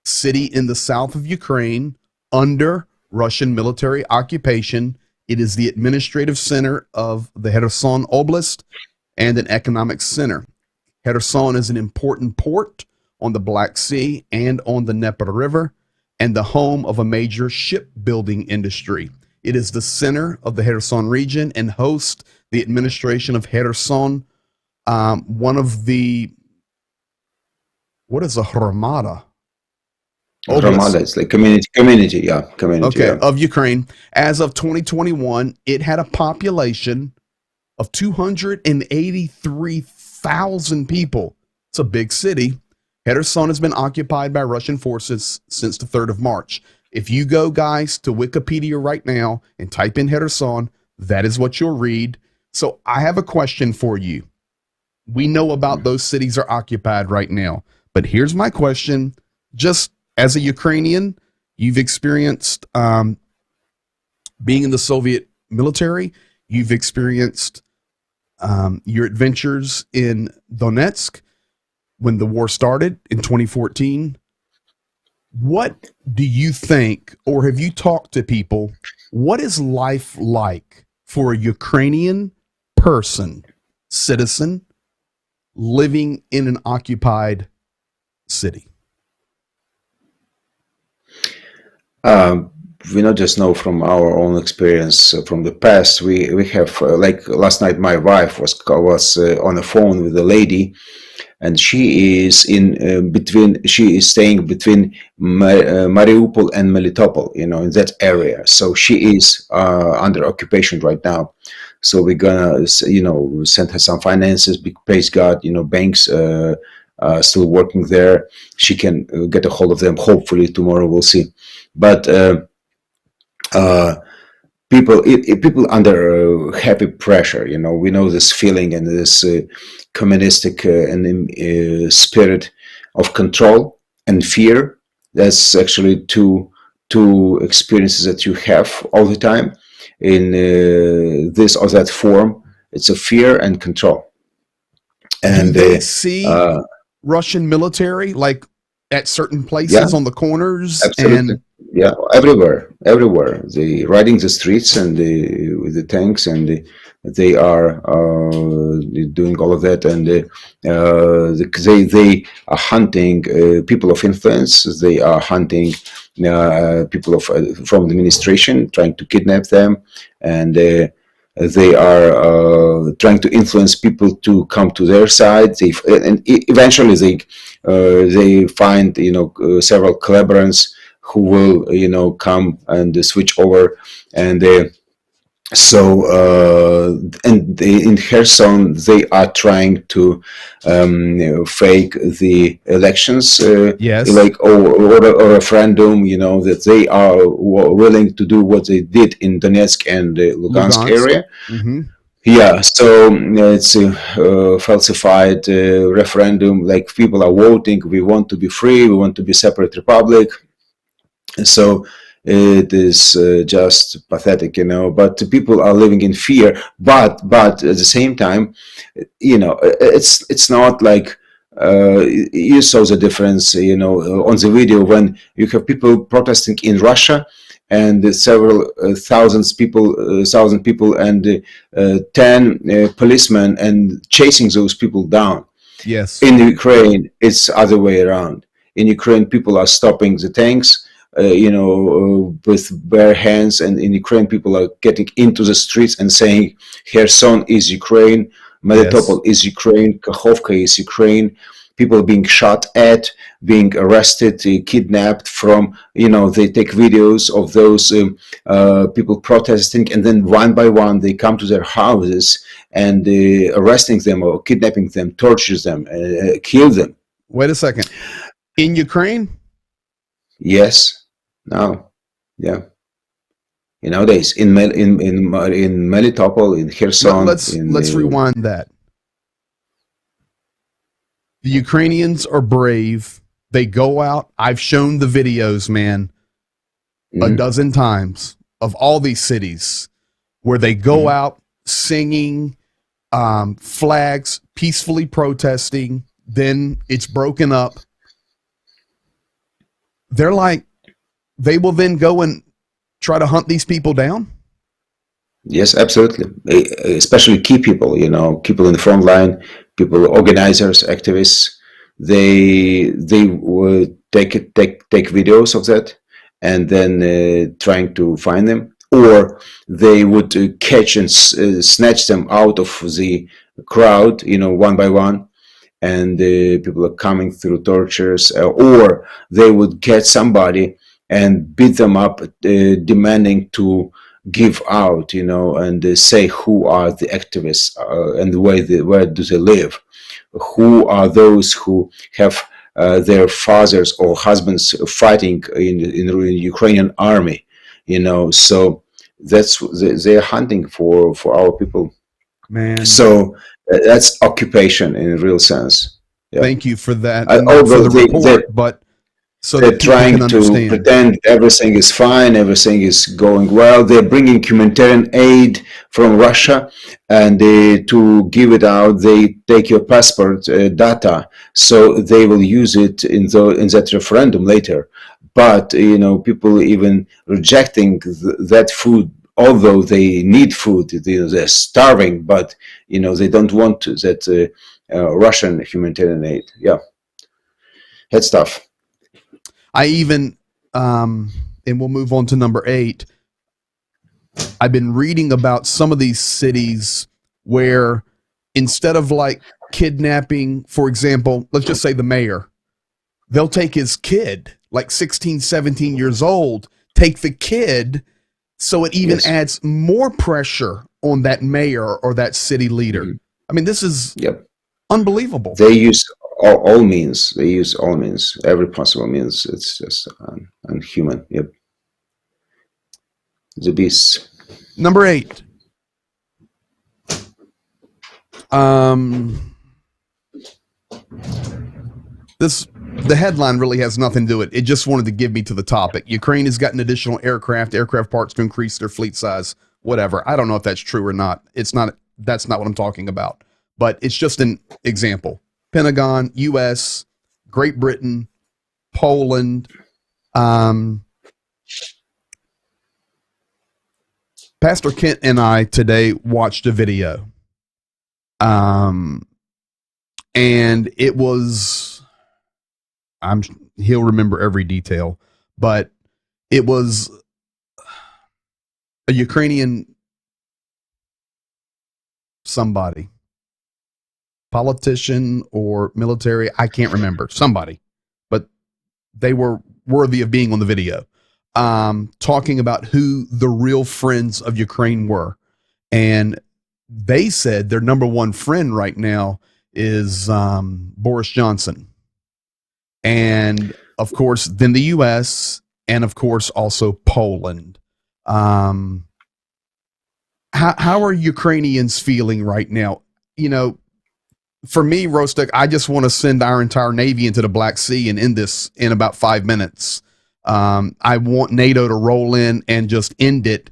city in the south of Ukraine, under Russian military occupation. It is the administrative center of the Kherson Oblast and an economic center. Kherson is an important port on the Black Sea and on the Dnieper River, and the home of a major shipbuilding industry. It is the center of the Kherson region and hosts the administration of Kherson. One of the, what is a Hromada? Ramada, it's like community, yeah, community. Okay, Yeah. of Ukraine. As of 2021, it had a population of 283,000 people. It's a big city. Kherson has been occupied by Russian forces since the 3rd of March. If you go, guys, to Wikipedia right now and type in Kherson, that is what you'll read. So I have a question for you. We know about those cities are occupied right now, but here's my question. Just as a Ukrainian, you've experienced being in the Soviet military. You've experienced your adventures in Donetsk when the war started in 2014. What do you think, or have you talked to people, what is life like for a Ukrainian person, citizen, living in an occupied city? We not just know from our own experience from the past. We have like last night, my wife was on the phone with a lady, and she is in between. She is staying between Mariupol and Melitopol, in that area. So she is under occupation right now. So we're gonna, send her some finances. Praise God, banks still working there. She can get a hold of them. Hopefully tomorrow, we'll see. But people under heavy pressure. We know this feeling and this communistic spirit of control and fear. That's actually two experiences that you have all the time in this or that form. It's a fear and control. And do they see Russian military like at certain places on the corners? Absolutely. And yeah, everywhere. They riding the streets and with the tanks, and they are doing all of that, and they are hunting people of influence. They are hunting people from the administration, trying to kidnap them, and they are trying to influence people to come to their side. And eventually they find several collaborators who will come and switch over, and in Kherson they are trying to fake the elections, yes, like or a referendum, that they are willing to do what they did in Donetsk and Lugansk area. Mm-hmm. Yeah, so it's a falsified referendum. Like, people are voting, we want to be free, we want to be separate republic. So it is just pathetic, but people are living in fear. But at the same time, it's not like you saw the difference, on the video when you have people protesting in Russia, and several thousand people, and 10 policemen, and chasing those people down. Yes. In Ukraine, it's the other way around. In Ukraine, people are stopping the tanks, with bare hands, and in Ukraine, people are getting into the streets and saying, Kherson is Ukraine, Melitopol is Ukraine, Kakhovka is Ukraine. People being shot at, being arrested, kidnapped from, they take videos of those people protesting, and then one by one, they come to their houses and arresting them or kidnapping them, torture them, kill them. Wait a second. In Ukraine? Yes. Now, yeah. Nowadays, in Melitopol, in Kherson. Let's rewind that. The Ukrainians are brave. They go out. I've shown the videos, man, a dozen times of all these cities where they go out singing flags, peacefully protesting. Then it's broken up. They're like, they will then go and try to hunt these people down? Yes, absolutely. Especially key people, people in the front line, people, organizers, activists. they would take videos of that, and then trying to find them, or they would catch and snatch them out of the crowd, one by one, and people are coming through tortures, or they would get somebody and beat them up, demanding to give out, and say who are the activists, and where do they live, who are those who have their fathers or husbands fighting in the Ukrainian army, So they're hunting for our people. Man. So that's occupation in a real sense. Yeah. Thank you for that. Although for the report, but so they're that people trying can to understand. pretend everything is fine, everything is going well. They're bringing humanitarian aid from Russia, and to give it out, they take your passport data, so they will use it in that referendum later. But people even rejecting that food, although they need food. They're starving, but they don't want that Russian humanitarian aid. Yeah, that's tough. I even, and we'll move on to number 8. I've been reading about some of these cities where instead of like kidnapping, for example, let's just say the mayor, they'll take his kid, like 16, 17 years old, take the kid, so it even adds more pressure on that mayor or that city leader. Mm-hmm. I mean, this is unbelievable. They use all means. They use all means, every possible means. It's just unhuman. Yep. The beast. Number 8. The headline really has nothing to do with it. It just wanted to give me to the topic. Ukraine has gotten additional aircraft parts to increase their fleet size. Whatever. I don't know if that's true or not. That's not what I'm talking about. But it's just an example. Pentagon, U.S., Great Britain, Poland. Pastor Kent and I today watched a video. And it was, he'll remember every detail, but it was a Ukrainian somebody, politician or military, I can't remember, somebody, but they were worthy of being on the video, talking about who the real friends of Ukraine were. And they said their number one friend right now is Boris Johnson. And of course, then the U.S., and of course also Poland. How are Ukrainians feeling right now? For me, Rostek, I just want to send our entire Navy into the Black Sea and end this in about 5 minutes. I want NATO to roll in and just end it.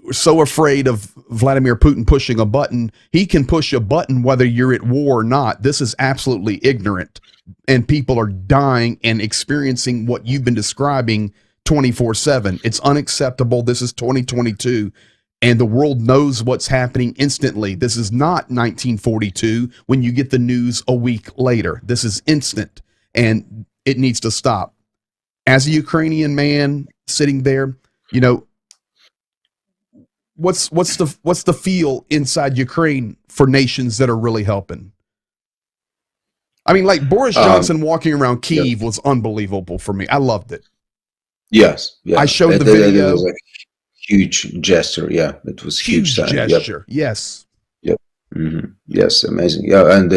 We're so afraid of Vladimir Putin pushing a button. He can push a button whether you're at war or not. This is absolutely ignorant. And people are dying and experiencing what you've been describing 24/7. It's unacceptable. This is 2022. And the world knows what's happening instantly. This is not 1942 when you get the news a week later. This is instant, and it needs to stop. As a Ukrainian man sitting there, what's the feel inside Ukraine for nations that are really helping? I mean, like Boris Johnson walking around Kyiv was unbelievable for me. I loved it. Yes, yeah. I showed the video. It was like huge gesture. Yeah, it was huge gesture. Yep. Yes. Yep. Mm-hmm. Yes, amazing. Yeah, and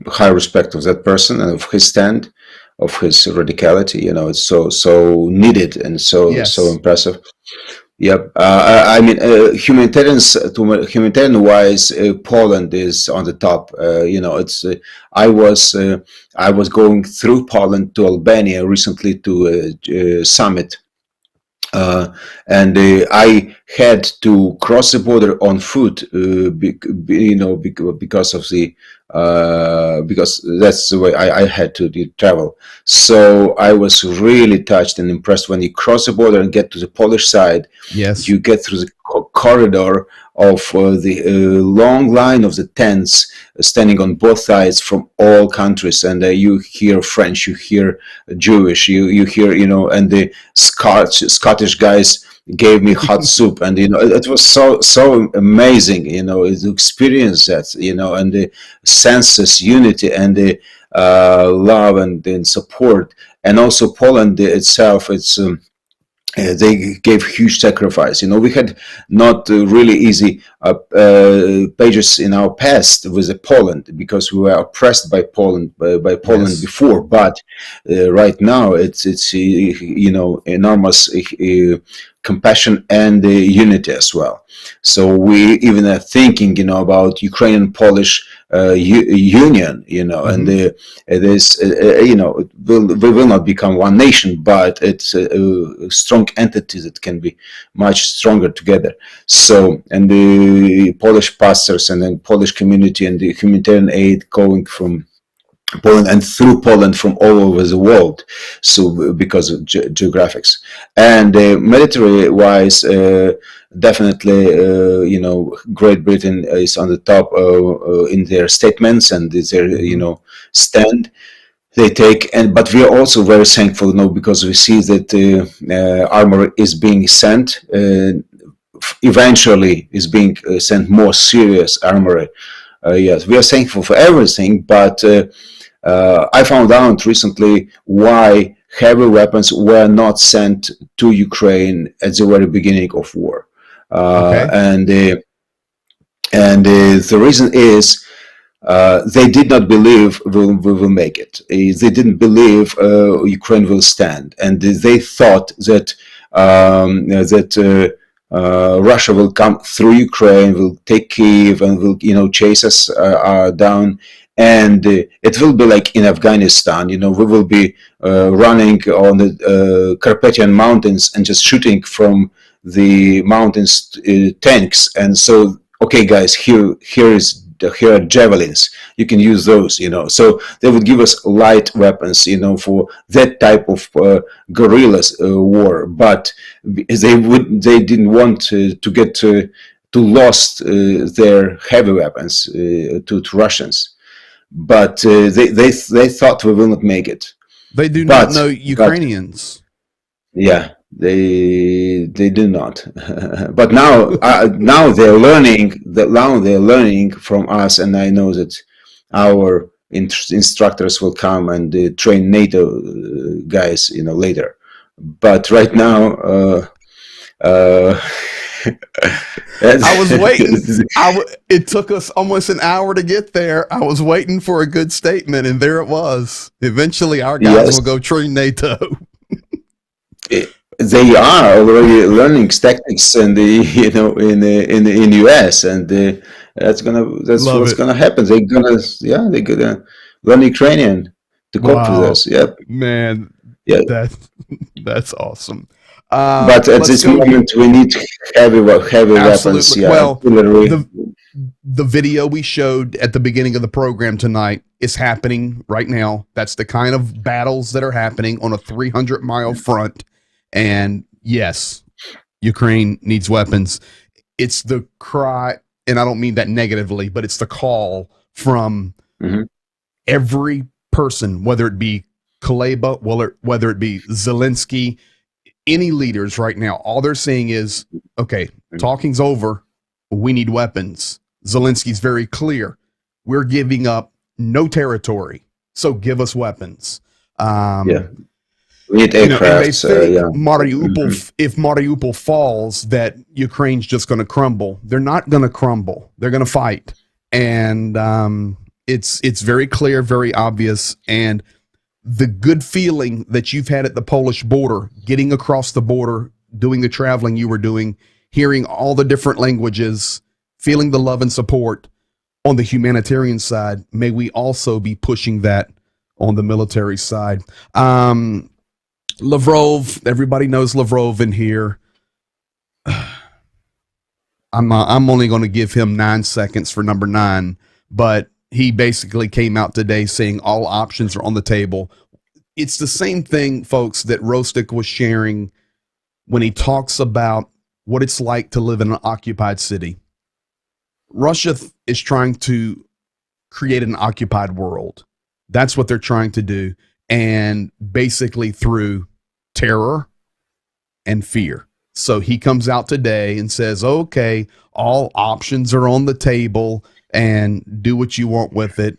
high respect of that person and of his stand, of his radicality. It's so needed and so impressive. Yep. I mean, humanitarian wise, Poland is on the top. I was going through Poland to Albania recently to a summit, and I had to cross the border on foot, because of the because that's the way I had to travel. So I was really touched and impressed when you cross the border and get to the Polish side. Yes. You get through the corridor of the long line of the tents standing on both sides from all countries, and you hear French, you hear Jewish, you hear, and the Scottish guys gave me hot soup, and it was so amazing, to experience that, and the senses unity and the love and support. And also Poland itself, it's they gave huge sacrifice. We had not really easy pages in our past with Poland, because we were oppressed by Poland Yes. before. But right now, it's enormous compassion and unity as well. So we even are thinking, about Ukrainian Polish union, and it is, we will not become one nation, but it's a strong entity that can be much stronger together. So, and the Polish pastors and then Polish community and the humanitarian aid going from Poland and through Poland from all over the world, so because of geographics. And military-wise, definitely, Great Britain is on the top in their statements and their, stand they take. But we are also very thankful now, because we see that armor is being sent. Eventually, is being sent more serious armor. Yes, we are thankful for everything, but I found out recently why heavy weapons were not sent to Ukraine at the very beginning of war. Okay. And the reason is they did not believe we will make it. They didn't believe Ukraine will stand, and they thought that Russia will come through Ukraine, will take Kyiv, and will chase us down. And it will be like in Afghanistan. We will be running on the Carpathian Mountains and just shooting from the mountains tanks. And so, okay, guys, here are javelins. You can use those. So they would give us light weapons, for that type of guerrillas war. But they didn't want to get to lost their heavy weapons to Russians. But they thought we will not make it. They do not know Ukrainians. Yeah, they do not. But now they're learning. Now they're learning from us, and I know that our instructors will come and train NATO guys, later. But right now. I was waiting. It took us almost an hour to get there. I was waiting for a good statement, and there it was. Eventually, our guys will go train NATO. They are already learning tactics, and in the US, and that's what's gonna happen. They're gonna learn Ukrainian to cope with us. Yep, man. Yeah, that's awesome. But at this moment, we need heavy weapons. Yeah, well, the video we showed at the beginning of the program tonight is happening right now. That's the kind of battles that are happening on a 300-mile front. And yes, Ukraine needs weapons. It's the cry, and I don't mean that negatively, but it's the call from every person, whether it be Kuleba, whether it be Zelensky, any leaders right now. All they're saying is, okay, talking's over. We need weapons. Zelensky's very clear. We're giving up no territory, so give us weapons. We need aircraft. They say Mariupol, if Mariupol falls, that Ukraine's just going to crumble. They're not going to crumble. They're going to fight. And it's very clear, very obvious. And the good feeling that you've had at the Polish border, getting across the border, doing the traveling you were doing, hearing all the different languages, feeling the love and support on the humanitarian side, may we also be pushing that on the military side. Lavrov, everybody knows Lavrov in here. I'm only going to give him 9 seconds for number 9, but he basically came out today saying all options are on the table. It's the same thing, folks, that Rostik was sharing when he talks about what it's like to live in an occupied city. Russia is trying to create an occupied world. That's what they're trying to do. And basically through terror and fear. So he comes out today and says, okay, all options are on the table and do what you want with it.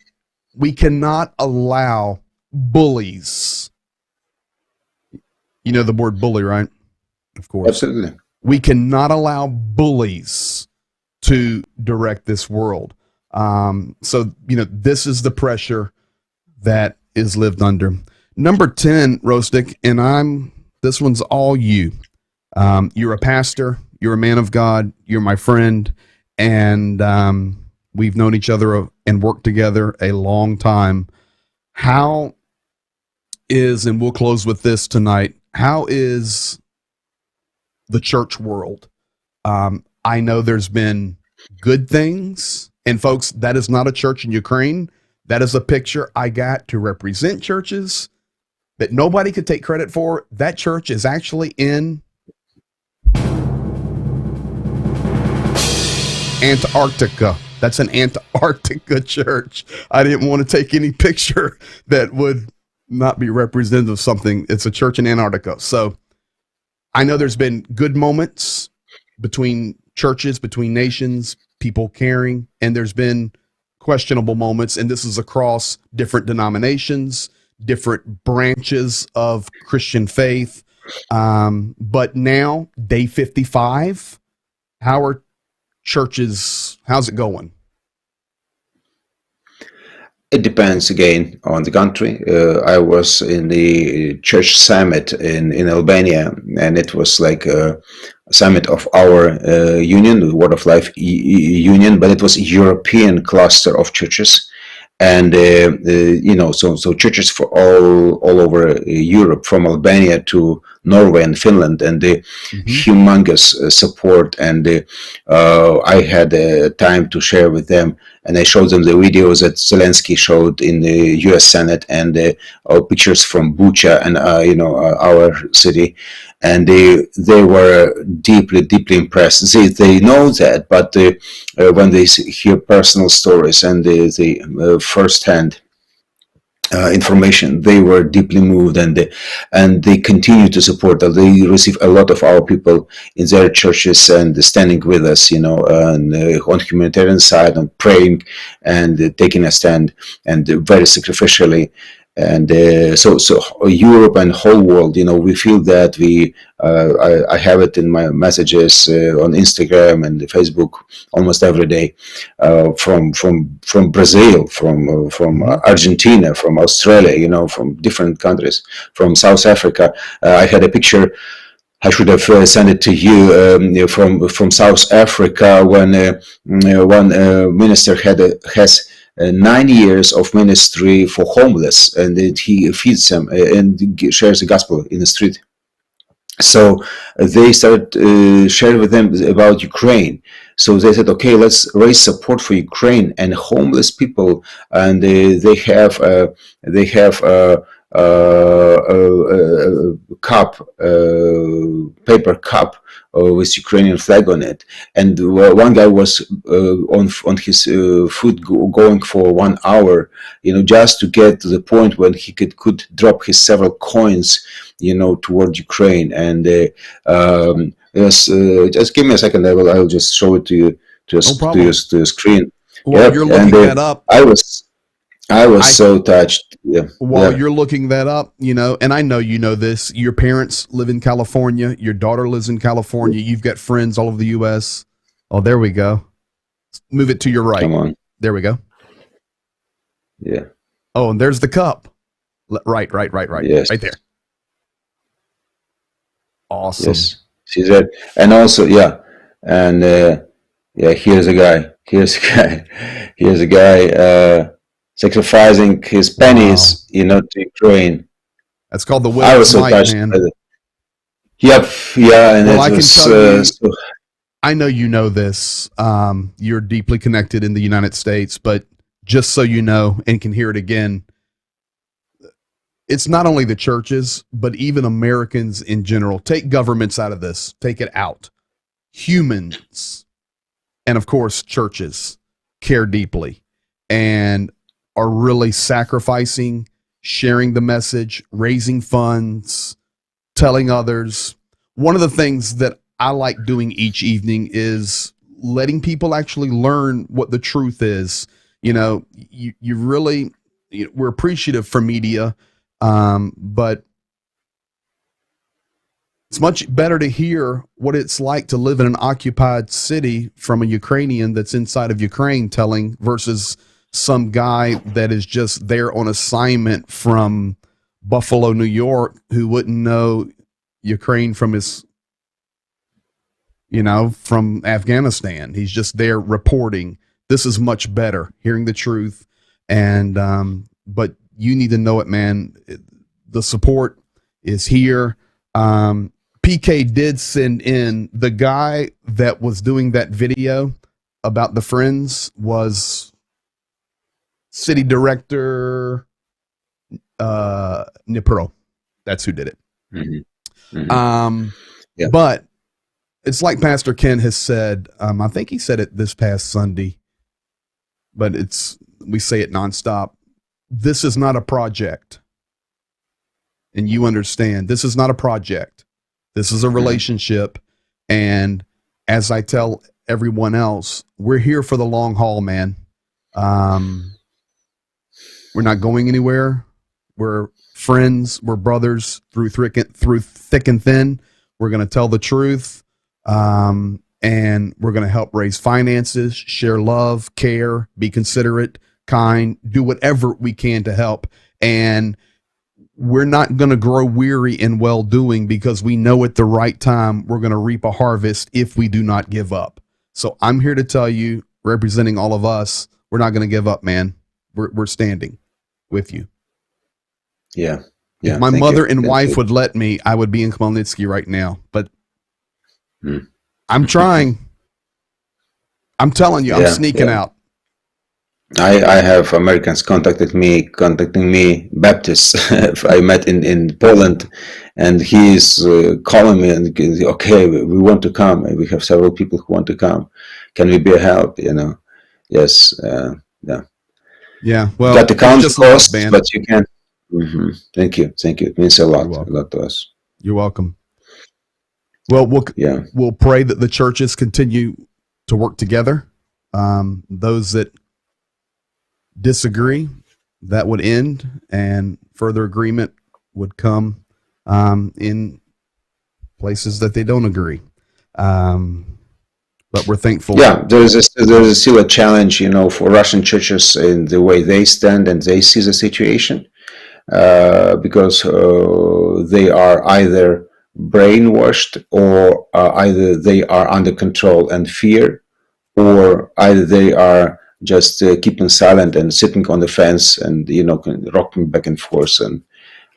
We cannot allow bullies. You know the word bully, right? Of course. Absolutely. We cannot allow bullies to direct this world. So, this is the pressure that is lived under. Number 10, Rostik, and this one's all you. You're a pastor, you're a man of God, you're my friend, and we've known each other and worked together a long time. How is, and we'll close with this tonight, how is the church world? I know there's been good things, and folks, that is not a church in Ukraine. That is a picture I got to represent churches that nobody could take credit for. That church is actually in Antarctica. That's an Antarctica church. I didn't want to take any picture that would not be representative of something. It's a church in Antarctica. So I know there's been good moments between churches, between nations, people caring, and there's been questionable moments, and this is across different denominations, different branches of Christian faith. But now, day 55, how are churches, how's it going? It depends again on the country. I was in the church summit in Albania, and it was like a summit of our union, the Word of Life union, but it was a European cluster of churches. And so churches for all over Europe, from Albania to Norway and Finland, and the humongous support. And I had time to share with them, and I showed them the videos that Zelensky showed in the U.S. Senate, and pictures from Bucha and our city. And they were deeply impressed. They know that, but when they hear personal stories and the first-hand information, they were deeply moved, and they continue to support us. They receive a lot of our people in their churches and standing with us, and on humanitarian side, and praying and taking a stand, and very sacrificially. And so Europe and whole world, we feel that I have it in my messages on Instagram and Facebook almost every day, from Brazil, from Argentina, from Australia, from different countries, from South Africa. I had a picture. I should have sent it to you from South Africa, when one minister has 9 years of ministry for homeless, and he feeds them and shares the gospel in the street. So they started sharing with them about Ukraine. So they said, okay, let's raise support for Ukraine and homeless people, and they have cup, paper cup with Ukrainian flag on it. And one guy was on his foot going for 1 hour, just to get to the point when he could drop his several coins, toward Ukraine. And yes, just give me a second. I'll just show it to you to your screen. While you're looking that up, I was so touched. Yeah. While you're looking that up, and I know you know this, your parents live in California, your daughter lives in California, you've got friends all over the U.S. Oh, there we go. Move it to your right. Come on. There we go. Yeah. Oh, and there's the cup. Right. Yes. Right there. Awesome. Yes. See that? And also, and here's a guy. Here's a guy sacrificing his pennies, to Ukraine. That's called the will I was of so might, touched man. Yep. Yeah. And Well, I can tell you, I know you know this. You're deeply connected in the United States, but just so you know and can hear it again, it's not only the churches, but even Americans in general. Take governments out of this, take it out. Humans, and of course, churches care deeply and are really sacrificing, sharing the message, raising funds, telling others. One of the things that I like doing each evening is letting people actually learn what the truth is. You know, you really, we're appreciative for media, but it's much better to hear what it's like to live in an occupied city from a Ukrainian that's inside of Ukraine telling versus some guy that is just there on assignment from Buffalo, New York, who wouldn't know Ukraine from his, from Afghanistan. He's just there reporting. This is much better, hearing the truth. And, but you need to know it, man. The support is here. PK did send in the guy that was doing that video about the friends was city director, Nipro. That's who did it. Mm-hmm. Mm-hmm. Yeah. But it's like Pastor Ken has said, I think he said it this past Sunday, but we say it nonstop. This is not a project. And you understand, this is not a project. This is a relationship. And as I tell everyone else, we're here for the long haul, man. We're not going anywhere. We're friends. We're brothers through thick and thin. We're going to tell the truth. And we're going to help raise finances, share love, care, be considerate, kind, do whatever we can to help. And we're not going to grow weary in well-doing because we know at the right time we're going to reap a harvest if we do not give up. So I'm here to tell you, representing all of us, we're not going to give up, man. We're standing with you. Yeah. If my mother and wife would let me, I would be in Khmelnytsky right now. But I'm trying. I'm telling you, I'm sneaking out. I have Americans contacting me, Baptists. I met in Poland, and he's calling me and okay, we want to come. We have several people who want to come. Can we be a help? Yes, yeah. Well, got the count cost, but you can. Mm-hmm. Thank you. It means a lot to us. You're welcome. Well, we'll pray that the churches continue to work together. Those that disagree, that would end, and further agreement would come in places that they don't agree. But we're thankful. Yeah, there's still a challenge, for Russian churches in the way they stand and they see the situation, because they are either brainwashed or either they are under control and fear, or either they are just keeping silent and sitting on the fence and rocking back and forth. And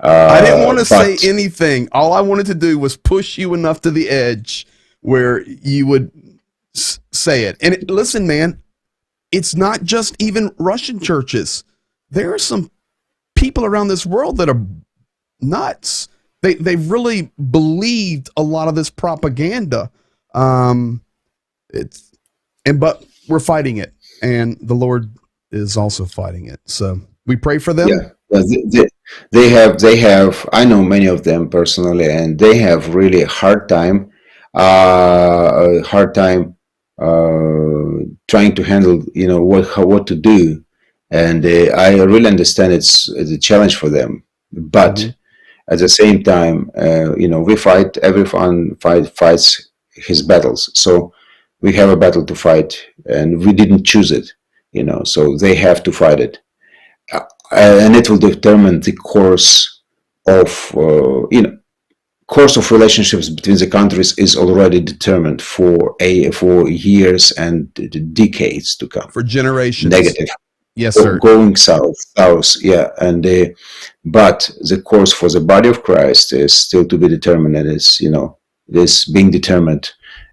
I didn't want to say anything. All I wanted to do was push you enough to the edge where you would say it. And listen, man, it's not just even Russian churches. There are some people around this world that are nuts. They really believed a lot of this propaganda. But we're fighting it. And the Lord is also fighting it. So we pray for them. Yeah, they have. I know many of them personally, and they have really a hard time trying to handle, what to do. And I really understand it's a challenge for them. But at the same time, we fight. Everyone fights his battles. So we have a battle to fight, and we didn't choose it, so they have to fight it. And it will determine the course of relationships between the countries is already determined for years and decades to come. For generations. Negative. Yes, sir. Going south, yeah. And but the course for the body of Christ is still to be determined. It is, it is being determined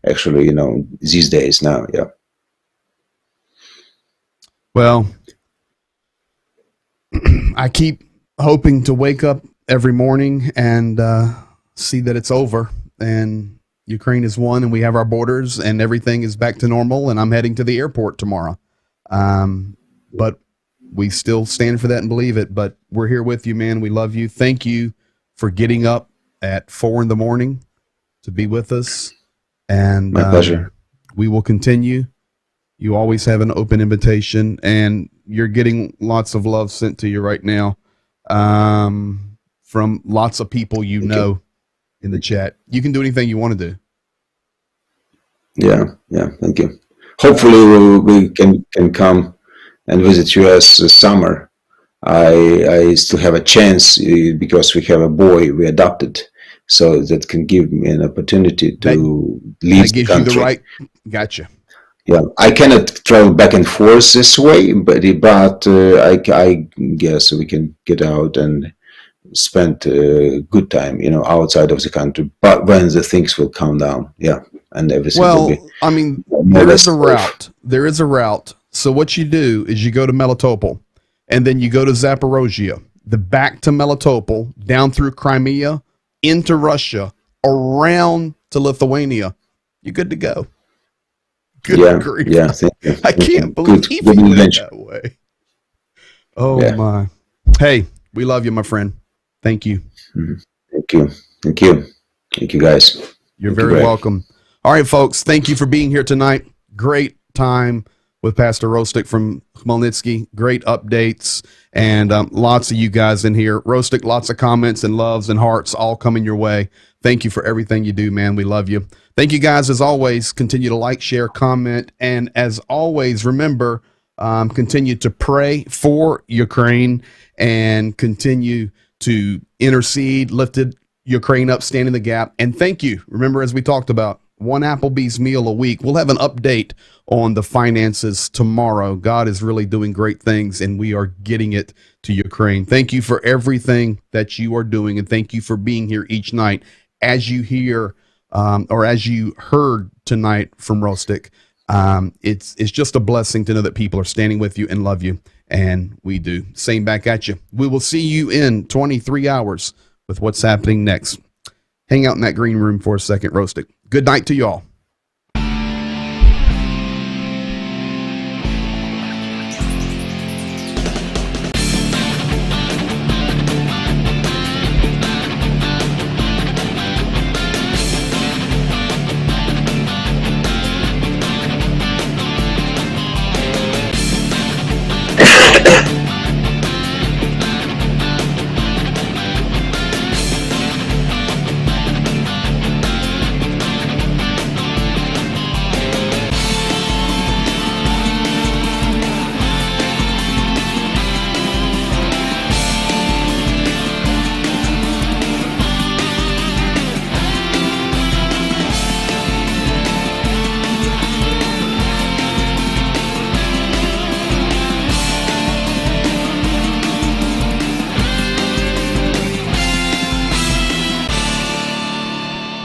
actually, these days now. Yeah. Well, I keep hoping to wake up every morning and see that it's over and Ukraine is won and we have our borders and everything is back to normal and I'm heading to the airport tomorrow. But we still stand for that and believe it. But we're here with you, man. We love you. Thank you for getting up at 4 a.m. to be with us. And my pleasure. We will continue. You always have an open invitation, and you're getting lots of love sent to you right now from lots of people in the chat. You can do anything you want to do. Yeah, thank you. Hopefully we can come and visit US this summer. I still have a chance because we have a boy we adopted, so that can give me an opportunity to leave the country. That gives you the right. Gotcha. Yeah, I cannot travel back and forth this way, but I guess we can get out and spend a good time, outside of the country. But when the things will calm down, and everything will be. I mean, there is a route. There is a route. So what you do is you go to Melitopol, and then you go to Zaporozhye, back to Melitopol, down through Crimea, into Russia, around to Lithuania. You're good to go. Good grief. Yeah, thank you. I can't believe you live that way. Oh my. Hey, we love you, my friend. Thank you. Thank you, guys. You're very welcome. All right, folks. Thank you for being here tonight. Great time with Pastor Rostik from Khmelnytsky. Great updates and lots of you guys in here. Rostik, lots of comments and loves and hearts all coming your way. Thank you for everything you do, man. We love you. Thank you guys. As always, continue to like, share, comment. And as always, remember, continue to pray for Ukraine and continue to intercede, lifted Ukraine up, stand in the gap. And thank you. Remember, as we talked about, one Applebee's meal a week. We'll have an update on the finances tomorrow. God is really doing great things, and we are getting it to Ukraine. Thank you for everything that you are doing, and thank you for being here each night. As you hear, or as you heard tonight from Rostik, it's just a blessing to know that people are standing with you and love you, and we do. Same back at you. We will see you in 23 hours with what's happening next. Hang out in that green room for a second, Rostik. Good night to you all.